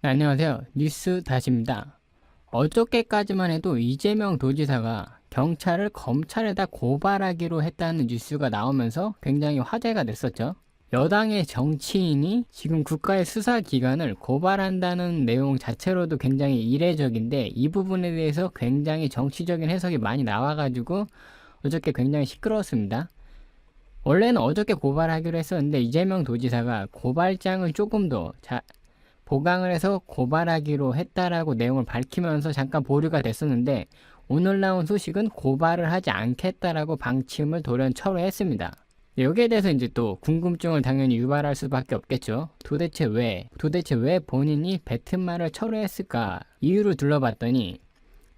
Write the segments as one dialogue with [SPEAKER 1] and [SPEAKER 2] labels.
[SPEAKER 1] 네, 안녕하세요. 뉴스 다시입니다. 어저께까지만 해도 이재명 도지사가 경찰을 검찰에다 고발하기로 했다는 뉴스가 나오면서 굉장히 화제가 됐었죠. 여당의 정치인이 지금 국가의 수사기관을 고발한다는 내용 자체로도 굉장히 이례적인데 이 부분에 대해서 굉장히 정치적인 해석이 많이 나와가지고 어저께 굉장히 시끄러웠습니다. 원래는 어저께 고발하기로 했었는데 이재명 도지사가 고발장을 조금 더 보강을 해서 고발하기로 했다라고 내용을 밝히면서 잠깐 보류가 됐었는데 오늘 나온 소식은 고발을 하지 않겠다라고 방침을 돌연 철회했습니다. 여기에 대해서 이제 또 궁금증을 당연히 유발할 수밖에 없겠죠. 도대체 왜 본인이 뱉은 말을 철회했을까 이유를 둘러봤더니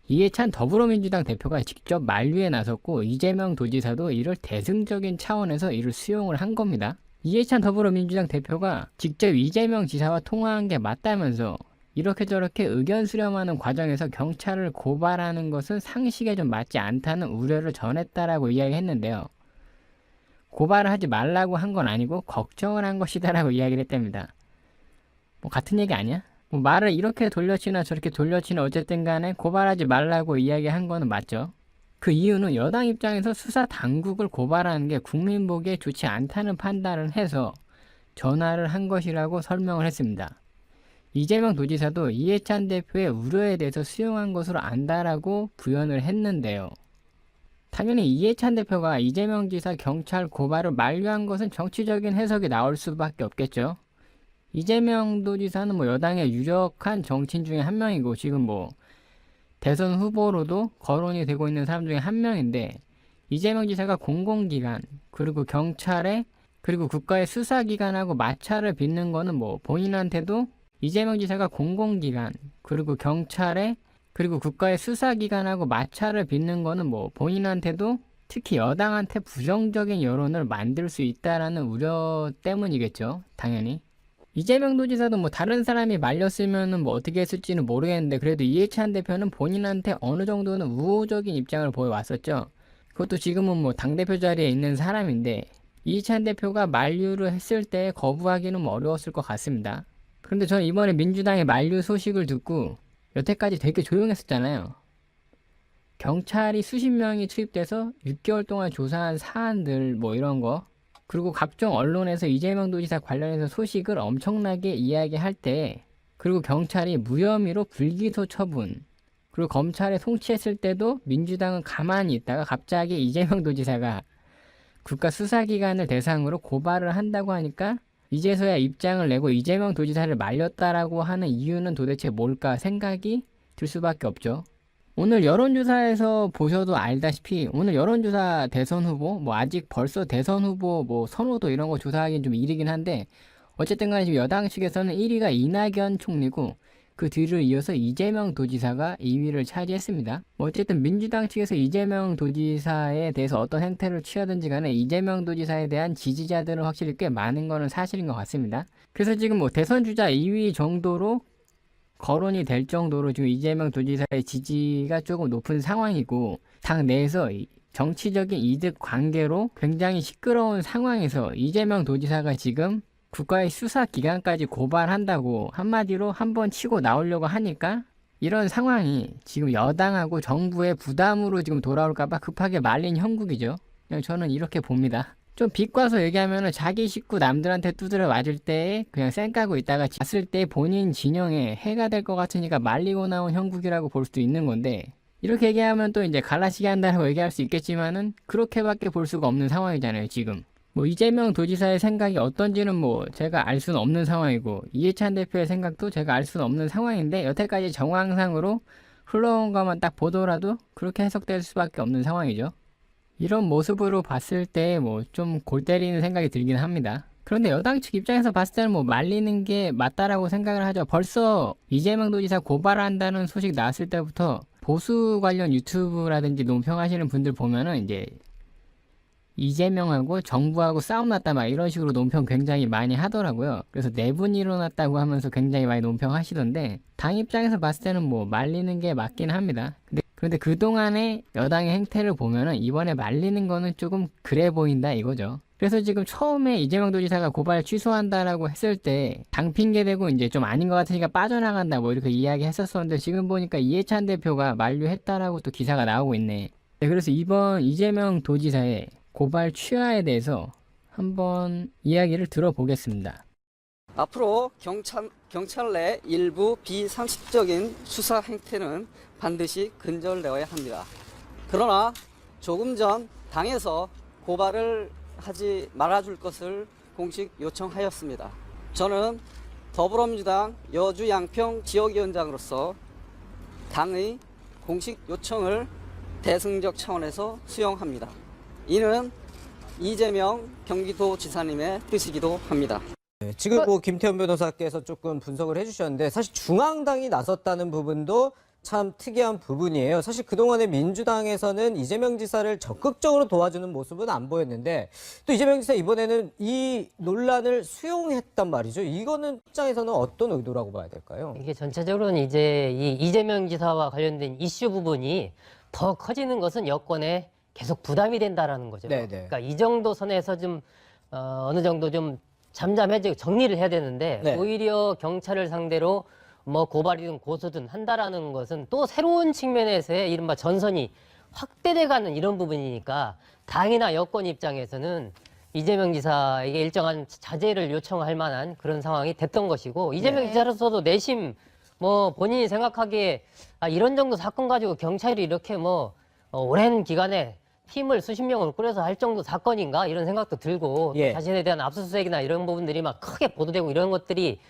[SPEAKER 1] 이해찬 더불어민주당 대표가 직접 만류에 나섰고 이재명 도지사도 이를 대승적인 차원에서 이를 수용을 한 겁니다. 이해찬 더불어민주당 대표가 직접 이재명 지사와 통화한 게 맞다면서 이렇게 저렇게 의견 수렴하는 과정에서 경찰을 고발하는 것은 상식에 좀 맞지 않다는 우려를 전했다라고 이야기했는데요. 고발을 하지 말라고 한 건 아니고 걱정을 한 것이다라고 이야기를 했답니다. 뭐 같은 얘기 아니야? 뭐 말을 이렇게 돌려치나 저렇게 돌려치나 어쨌든 간에 고발하지 말라고 이야기한 거는 맞죠. 그 이유는 여당 입장에서 수사 당국을 고발하는 게 국민 보기에 좋지 않다는 판단을 해서 전화를 한 것이라고 설명을 했습니다. 이재명 도지사도 이해찬 대표의 우려에 대해서 수용한 것으로 안다라고 부연을 했는데요. 당연히 이해찬 대표가 이재명 지사 경찰 고발을 만류한 것은 정치적인 해석이 나올 수밖에 없겠죠. 이재명 도지사는 뭐 여당의 유력한 정치인 중에 한 명이고 지금 뭐 대선 후보로도 거론이 되고 있는 사람 중에 한 명인데 이재명 지사가 공공기관 그리고 경찰에 그리고 국가의 수사기관하고 마찰을 빚는 거는 뭐 본인한테도 이재명 지사가 공공기관 그리고 경찰에 그리고 국가의 수사기관하고 마찰을 빚는 거는 뭐 본인한테도 특히 여당한테 부정적인 여론을 만들 수 있다라는 우려 때문이겠죠. 당연히. 이재명 도지사도 뭐 다른 사람이 말렸으면은 뭐 어떻게 했을지는 모르겠는데 그래도 이해찬 대표는 본인한테 어느 정도는 우호적인 입장을 보여왔었죠. 그것도 지금은 뭐 당대표 자리에 있는 사람인데 이해찬 대표가 만류를 했을 때 거부하기는 뭐 어려웠을 것 같습니다. 그런데 저는 이번에 민주당의 만류 소식을 듣고 여태까지 되게 조용했었잖아요. 경찰이 수십 명이 투입돼서 6개월 동안 조사한 사안들 뭐 이런 거 그리고 각종 언론에서 이재명 도지사 관련해서 소식을 엄청나게 이야기할 때 그리고 경찰이 무혐의로 불기소 처분 그리고 검찰에 송치했을 때도 민주당은 가만히 있다가 갑자기 이재명 도지사가 국가수사기관을 대상으로 고발을 한다고 하니까 이제서야 입장을 내고 이재명 도지사를 말렸다라고 하는 이유는 도대체 뭘까 생각이 들 수밖에 없죠. 오늘 여론조사에서 보셔도 알다시피 오늘 여론조사 대선 후보 뭐 아직 벌써 대선 후보 뭐 선호도 이런 거 조사하기는 좀 이르긴 한데 어쨌든 간에 지금 여당 측에서는 1위가 이낙연 총리고 그 뒤를 이어서 이재명 도지사가 2위를 차지했습니다. 뭐 어쨌든 민주당 측에서 이재명 도지사에 대해서 어떤 행태를 취하든지 간에 이재명 도지사에 대한 지지자들은 확실히 꽤 많은 거는 사실인 것 같습니다. 그래서 지금 뭐 대선 주자 2위 정도로 거론이 될 정도로 지금 이재명 도지사의 지지가 조금 높은 상황이고 당 내에서 정치적인 이득 관계로 굉장히 시끄러운 상황에서 이재명 도지사가 지금 국가의 수사기관까지 고발한다고 한마디로 한번 치고 나오려고 하니까 이런 상황이 지금 여당하고 정부의 부담으로 지금 돌아올까봐 급하게 말린 형국이죠. 그냥 저는 이렇게 봅니다. 좀 비꼬아서 얘기하면은 자기 식구 남들한테 두드려 맞을 때 그냥 쌩까고 있다가 봤을 때 본인 진영에 해가 될 것 같으니까 말리고 나온 형국이라고 볼 수도 있는 건데 이렇게 얘기하면 또 이제 갈라치기 한다고 얘기할 수 있겠지만은 그렇게밖에 볼 수가 없는 상황이잖아요 지금. 뭐 이재명 도지사의 생각이 어떤지는 뭐 제가 알 수는 없는 상황이고 이해찬 대표의 생각도 제가 알 수는 없는 상황인데 여태까지 정황상으로 흘러온 것만 딱 보더라도 그렇게 해석될 수밖에 없는 상황이죠. 이런 모습으로 봤을 때 뭐 좀 골 때리는 생각이 들긴 합니다. 그런데 여당 측 입장에서 봤을 때는 뭐 말리는 게 맞다라고 생각을 하죠. 벌써 이재명 도지사 고발한다는 소식 나왔을 때부터 보수 관련 유튜브라든지 논평하시는 분들 보면은 이제 이재명하고 정부하고 싸움 났다 막 이런 식으로 논평 굉장히 많이 하더라고요. 그래서 내분이 일어났다고 하면서 굉장히 많이 논평하시던데 당 입장에서 봤을 때는 뭐 말리는 게 맞긴 합니다. 근데 그런데 그동안의 여당의 행태를 보면은 이번에 말리는 거는 조금 그래 보인다 이거죠. 그래서 지금 처음에 이재명 도지사가 고발 취소한다라고 했을 때 당 핑계 대고 이제 좀 아닌 것 같으니까 빠져나간다 뭐 이렇게 이야기 했었었는데 지금 보니까 이해찬 대표가 만류했다라고 또 기사가 나오고 있네. 네, 그래서 이번 이재명 도지사의 고발 취하에 대해서 한번 이야기를 들어보겠습니다.
[SPEAKER 2] 앞으로 경찰 내 일부 비상식적인 수사 행태는 반드시 근절되어야 합니다. 그러나 조금 전 당에서 고발을 하지 말아줄 것을 공식 요청하였습니다. 저는 더불어민주당 여주 양평 지역위원장으로서 당의 공식 요청을 대승적 차원에서 수용합니다. 이는 이재명 경기도지사님의 뜻이기도 합니다.
[SPEAKER 3] 네, 지금 뭐 김태현 변호사께서 조금 분석을 해주셨는데 사실 중앙당이 나섰다는 부분도 참 특이한 부분이에요. 사실 그동안에 민주당에서는 이재명 지사를 적극적으로 도와주는 모습은 안 보였는데 또 이재명 지사 이번에는 이 논란을 수용했단 말이죠. 이거는 입장에서는 어떤 의도라고 봐야 될까요?
[SPEAKER 4] 이게 전체적으로는 이제 이 이재명 지사와 관련된 이슈 부분이 더 커지는 것은 여권에 계속 부담이 된다라는 거죠.
[SPEAKER 3] 네네.
[SPEAKER 4] 그러니까 이 정도 선에서 좀 어느 정도 좀 잠잠해지고 정리를 해야 되는데
[SPEAKER 3] 네.
[SPEAKER 4] 오히려 경찰을 상대로 뭐 고발이든 고소든 한다라는 것은 또 새로운 측면에서의 이른바 전선이 확대돼가는 이런 부분이니까 당이나 여권 입장에서는 이재명 지사에게 일정한 자제를 요청할 만한 그런 상황이 됐던 것이고 이재명 지사로서도 내심 뭐 본인이 생각하기에 이런 정도 사건 가지고 경찰이 이렇게 뭐 오랜 기간에 팀을 수십 명을 꾸려서 할 정도 사건인가 이런 생각도 들고 또 자신에 대한 압수수색이나 이런 부분들이 막 크게 보도되고 이런 것들이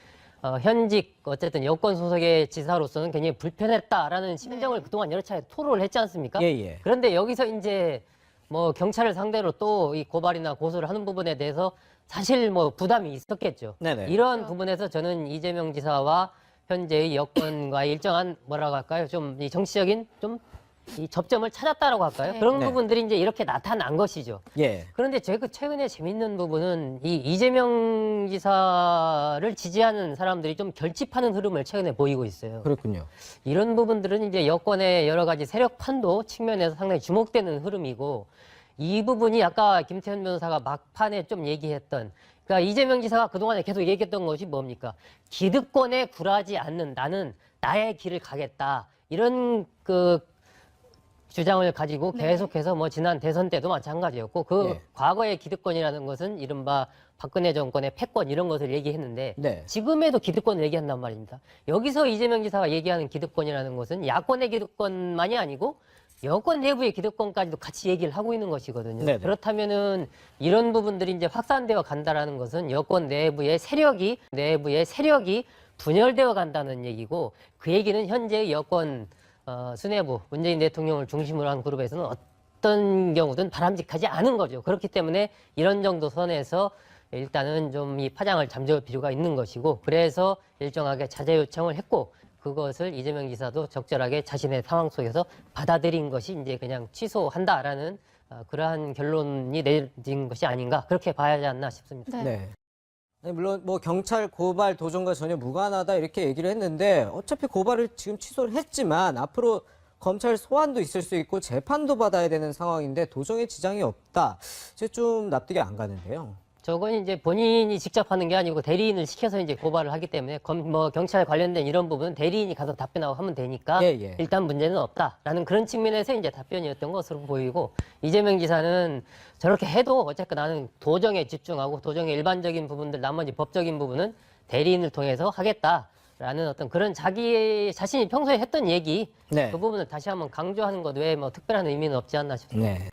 [SPEAKER 4] 현직 어쨌든 여권 소속의 지사로서는 굉장히 불편했다라는 심정을 그동안 여러 차례 토로를 했지 않습니까? 그런데 여기서 이제 뭐 경찰을 상대로 또 이 고발이나 고소를 하는 부분에 대해서 사실 뭐 부담이 있었겠죠.
[SPEAKER 3] 네네.
[SPEAKER 4] 이런 부분에서 저는 이재명 지사와 현재의 여권과의 일정한 뭐라고 할까요? 좀 이 정치적인 좀 이 접점을 찾았다라고 할까요? 그런 부분들이 이제 이렇게 나타난 것이죠. 그런데 제가 최근에 재밌는 부분은 이 이재명 지사를 지지하는 사람들이 좀 결집하는 흐름을 최근에 보이고 있어요.
[SPEAKER 3] 그렇군요.
[SPEAKER 4] 이런 부분들은 이제 여권의 여러 가지 세력 판도 측면에서 상당히 주목되는 흐름이고 이 부분이 아까 김태현 변호사가 막판에 좀 얘기했던 그러니까 이재명 지사가 그동안에 계속 얘기했던 것이 뭡니까? 기득권에 굴하지 않는 나는 나의 길을 가겠다. 이런 주장을 가지고 계속해서 뭐 지난 대선 때도 마찬가지였고 과거의 기득권이라는 것은 이른바 박근혜 정권의 패권 이런 것을 얘기했는데 지금에도 기득권을 얘기한단 말입니다. 여기서 이재명 지사가 얘기하는 기득권이라는 것은 야권의 기득권만이 아니고 여권 내부의 기득권까지도 같이 얘기를 하고 있는 것이거든요. 그렇다면은 이런 부분들이 이제 확산되어 간다라는 것은 여권 내부의 세력이 분열되어 간다는 얘기고 그 얘기는 현재의 여권 수뇌부 문재인 대통령을 중심으로 한 그룹에서는 어떤 경우든 바람직하지 않은 거죠. 그렇기 때문에 이런 정도 선에서 일단은 좀 이 파장을 잠재울 필요가 있는 것이고 그래서 일정하게 자제 요청을 했고 그것을 이재명 지사도 적절하게 자신의 상황 속에서 받아들인 것이 이제 그냥 취소한다라는 그러한 결론이 내린 것이 아닌가 그렇게 봐야 하지 않나 싶습니다.
[SPEAKER 3] 물론 뭐 경찰 고발 도전과 전혀 무관하다 이렇게 얘기를 했는데 어차피 고발을 지금 취소를 했지만 앞으로 검찰 소환도 있을 수 있고 재판도 받아야 되는 상황인데 도정에 지장이 없다. 이제 좀 납득이 안 가는데요.
[SPEAKER 4] 저건 이제 본인이 직접 하는 게 아니고 대리인을 시켜서 이제 고발을 하기 때문에 경찰 관련된 이런 부분은 대리인이 가서 답변하고 하면 되니까 일단 문제는 없다라는 그런 측면에서 이제 답변이었던 것으로 보이고 이재명 지사는 저렇게 해도 어쨌든 나는 도정에 집중하고 도정의 일반적인 부분들 나머지 법적인 부분은 대리인을 통해서 하겠다라는 어떤 그런 자신이 평소에 했던 얘기 그 부분을 다시 한번 강조하는 것 외에 뭐 특별한 의미는 없지 않나 싶습니다.